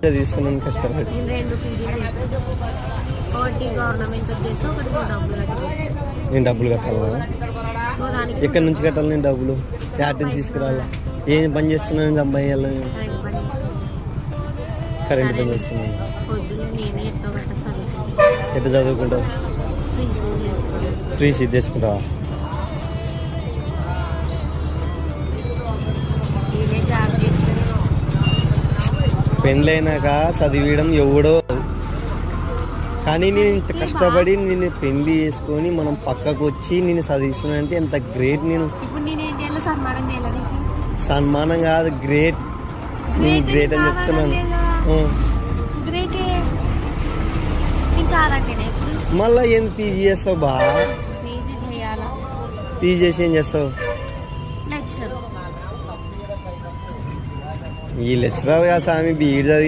చదివిస్తున్నాను కష్టపడి. నేను 2 పీజీలు చేశాను. ఒకటి గవర్నమెంట్ వచ్చేసి ఒకటి డబ్బులు కట్టాలి. నేను డబ్బులు కట్టాలా? ఎక్కడి నుంచి కట్టాలి నేను డబ్బులు? యాడ్ నుంచి తీసుకురావాలా? ఏం పని చేస్తున్నాను అబ్బాయి? కరెంట్ పని చేస్తున్నాను. ఎట్లా చదువుకుంటావు? Free seat తెచ్చుకుంటావా? పెళ్ళైనాక చదివియడం ఎవడో, కానీ నేను ఇంత కష్టపడి నేను పెళ్లి చేసుకొని మనం పక్కకు వచ్చి నేను చదివిస్తున్నా అంటే ఎంత గ్రేట్. నేను సన్మానం కాదు, గ్రేట్. నేను గ్రేట్ అని చెప్తున్నాను. మళ్ళీ ఏం పీజీ చేస్తావు బా? పీజీ చేసి ఏం చేస్తావు? ఈ లెక్చరర్ గా స్వామి బీఈడి చదివి